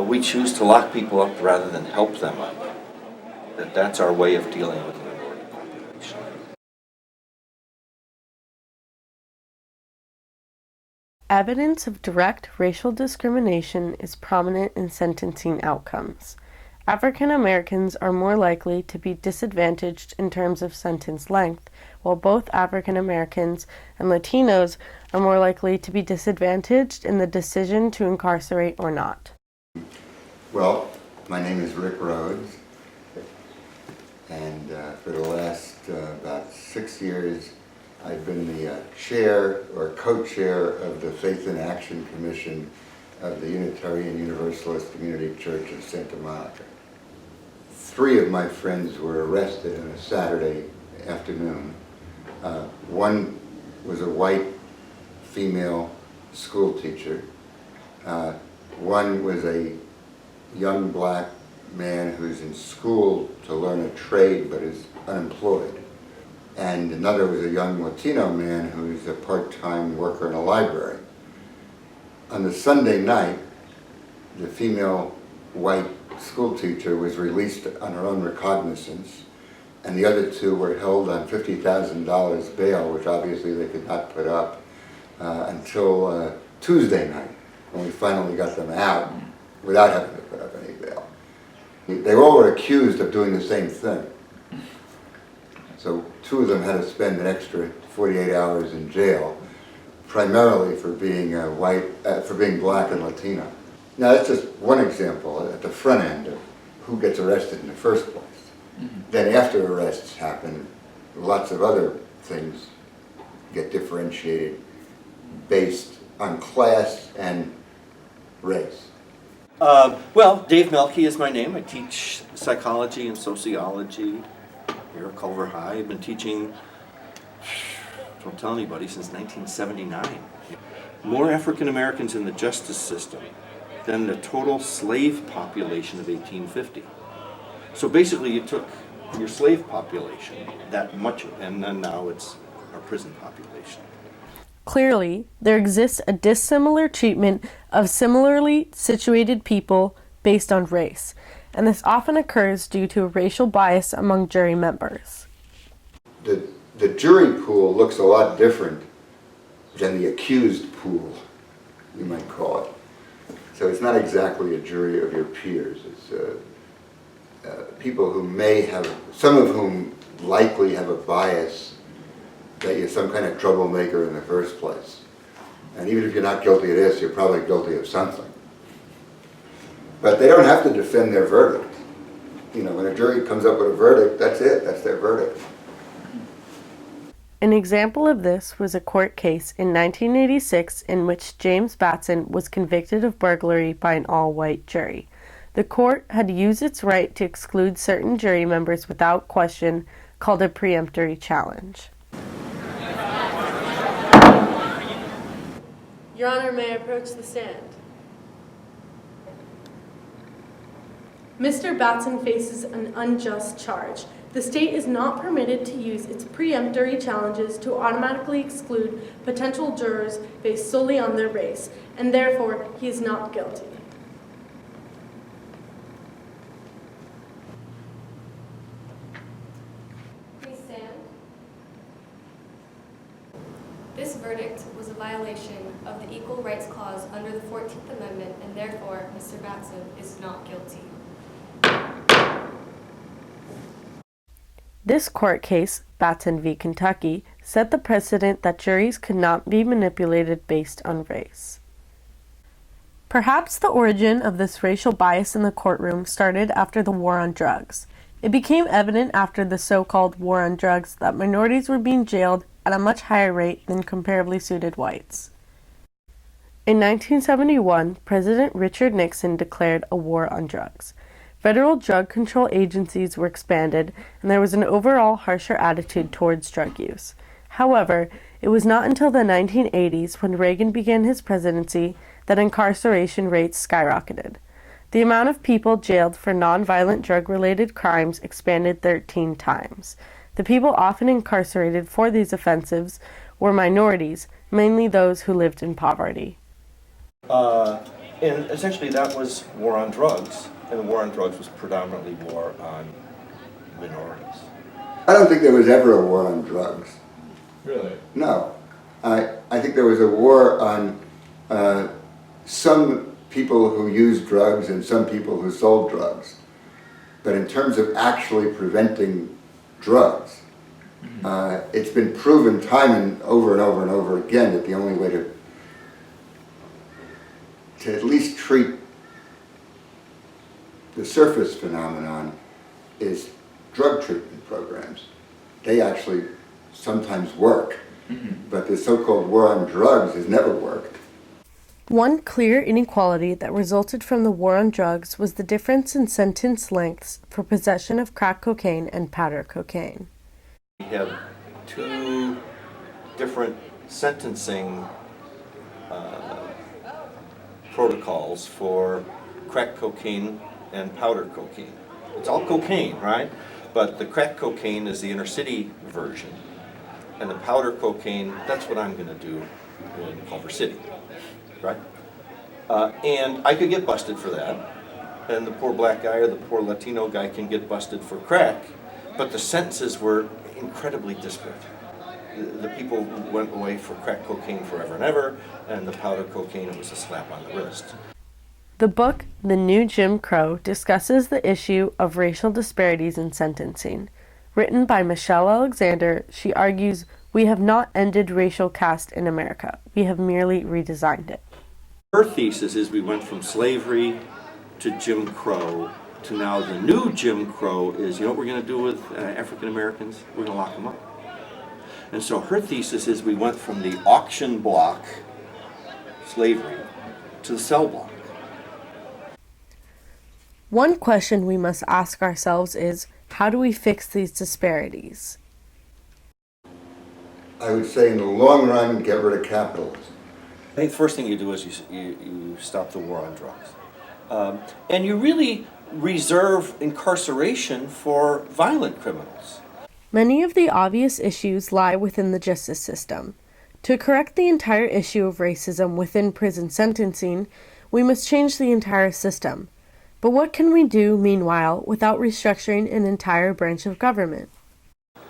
we choose to lock people up rather than help them up. That's our way of dealing with the minority population. Evidence of direct racial discrimination is prominent in sentencing outcomes. African Americans are more likely to be disadvantaged in terms of sentence length, while both African Americans and Latinos are more likely to be disadvantaged in the decision to incarcerate or not. Well, my name is Rick Rhodes, and for the last about 6 years I've been the chair or co-chair of the Faith in Action Commission of the Unitarian Universalist Community Church of Santa Monica. 3 of my friends were arrested on a Saturday afternoon. One was a white female school teacher. One was a young black man who's in school to learn a trade but is unemployed. And another was a young Latino man who's a part-time worker in a library. On the Sunday night, the female white school teacher was released on her own recognizance, and the other 2 were held on $50,000 bail, which obviously they could not put up until Tuesday night, when we finally got them out without having to put up any bail. They all were accused of doing the same thing. So 2 of them had to spend an extra 48 hours in jail, primarily for being for being black and Latino. Now that's just one example at the front end of who gets arrested in the first place. Mm-hmm. Then after arrests happen, lots of other things get differentiated based on class and race. Well, Dave Melke is my name. I teach psychology and sociology here at Culver High. I've been teaching, don't tell anybody, since 1979. More African Americans in the justice system than the total slave population of 1850. So basically you took your slave population, that much of it, and then now it's our prison population. Clearly, there exists a dissimilar treatment of similarly situated people based on race, and this often occurs due to a racial bias among jury members. The jury pool looks a lot different than the accused pool, you might call it. So it's not exactly a jury of your peers. It's people who may have, some of whom likely have a bias that you're some kind of troublemaker in the first place. And even if you're not guilty of this, you're probably guilty of something. But they don't have to defend their verdict. You know, when a jury comes up with a verdict, that's it, that's their verdict. An example of this was a court case in 1986 in which James Batson was convicted of burglary by an all-white jury. The court had used its right to exclude certain jury members without question, called a preemptory challenge. Your Honor, may I approach the stand? Mr. Batson faces an unjust charge. The state is not permitted to use its preemptory challenges to automatically exclude potential jurors based solely on their race, and therefore he is not guilty. Please stand. This verdict was a violation of the Equal Rights Clause under the 14th Amendment, and therefore Mr. Batson is not guilty. This court case, Batson v. Kentucky, set the precedent that juries could not be manipulated based on race. Perhaps the origin of this racial bias in the courtroom started after the war on drugs. It became evident after the so-called war on drugs that minorities were being jailed at a much higher rate than comparably suited whites. In 1971, President Richard Nixon declared a war on drugs. Federal drug control agencies were expanded, and there was an overall harsher attitude towards drug use. However, it was not until the 1980s, when Reagan began his presidency, that incarceration rates skyrocketed. The amount of people jailed for nonviolent drug-related crimes expanded 13 times. The people often incarcerated for these offenses were minorities, mainly those who lived in poverty. And essentially that was war on drugs, and the war on drugs was predominantly war on minorities. I don't think there was ever a war on drugs. Really? No. I think there was a war on some people who used drugs and some people who sold drugs. But in terms of actually preventing drugs, it's been proven time and over again that the only way to at least treat the surface phenomenon is drug treatment programs. They actually sometimes work, but the so-called war on drugs has never worked. One clear inequality that resulted from the war on drugs was the difference in sentence lengths for possession of crack cocaine and powder cocaine. We have two different sentencing protocols for crack cocaine and powder cocaine. It's all cocaine, right? But the crack cocaine is the inner city version, and the powder cocaine, that's what I'm going to do in Culver City, right? And I could get busted for that, and the poor black guy or the poor Latino guy can get busted for crack, but the sentences were incredibly disparate. The people went away for crack cocaine forever and ever, and the powder cocaine, it was a slap on the wrist. The book, The New Jim Crow, discusses the issue of racial disparities in sentencing. Written by Michelle Alexander, she argues, "We have not ended racial caste in America. We have merely redesigned it." Her thesis is we went from slavery to Jim Crow to now the new Jim Crow is, you know what we're going to do with African Americans? We're going to lock them up. And so her thesis is we went from the auction block, slavery, to the cell block. One question we must ask ourselves is, how do we fix these disparities? I would say in the long run, get rid of capitalism. I think the first thing you do is you stop the war on drugs. And you really reserve incarceration for violent criminals. Many of the obvious issues lie within the justice system. To correct the entire issue of racism within prison sentencing, we must change the entire system. But what can we do, meanwhile, without restructuring an entire branch of government? A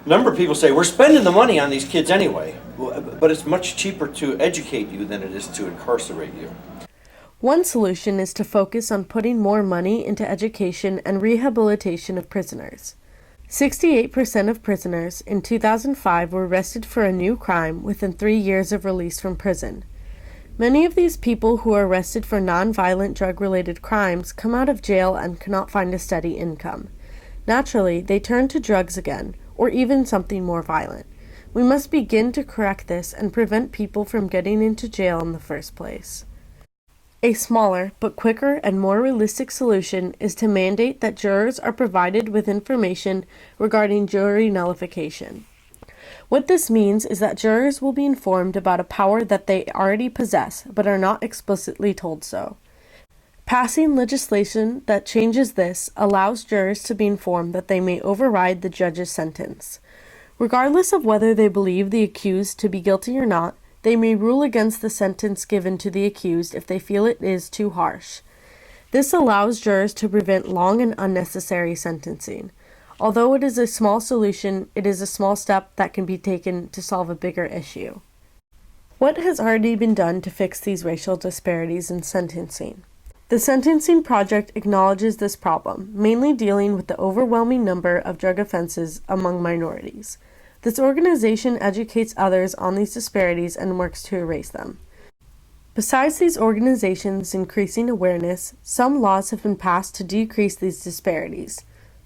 number of people say, we're spending the money on these kids anyway, but it's much cheaper to educate you than it is to incarcerate you. One solution is to focus on putting more money into education and rehabilitation of prisoners. 68% of prisoners in 2005 were arrested for a new crime within 3 years of release from prison. Many of these people who are arrested for non-violent drug-related crimes come out of jail and cannot find a steady income. Naturally, they turn to drugs again, or even something more violent. We must begin to correct this and prevent people from getting into jail in the first place. A smaller, but quicker and more realistic solution is to mandate that jurors are provided with information regarding jury nullification. What this means is that jurors will be informed about a power that they already possess, but are not explicitly told so. Passing legislation that changes this allows jurors to be informed that they may override the judge's sentence. Regardless of whether they believe the accused to be guilty or not, they may rule against the sentence given to the accused if they feel it is too harsh. This allows jurors to prevent long and unnecessary sentencing. Although it is a small solution, it is a small step that can be taken to solve a bigger issue. What has already been done to fix these racial disparities in sentencing? The Sentencing Project acknowledges this problem, mainly dealing with the overwhelming number of drug offenses among minorities. This organization educates others on these disparities and works to erase them. Besides these organizations increasing awareness, some laws have been passed to decrease these disparities.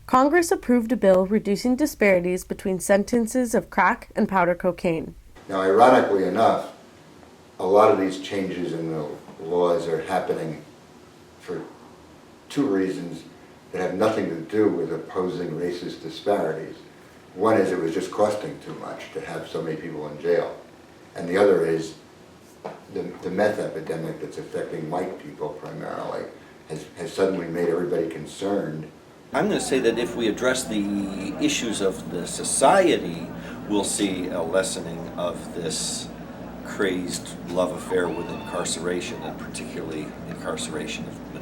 Congress approved a bill reducing disparities between sentences of crack and powder cocaine. Now, ironically enough, a lot of these changes in the laws are happening for two reasons that have nothing to do with opposing racist disparities. One is it was just costing too much to have so many people in jail. And the other is the meth epidemic that's affecting white people primarily has suddenly made everybody concerned. I'm going to say that if we address the issues of the society, we'll see a lessening of this crazed love affair with incarceration, and particularly incarceration of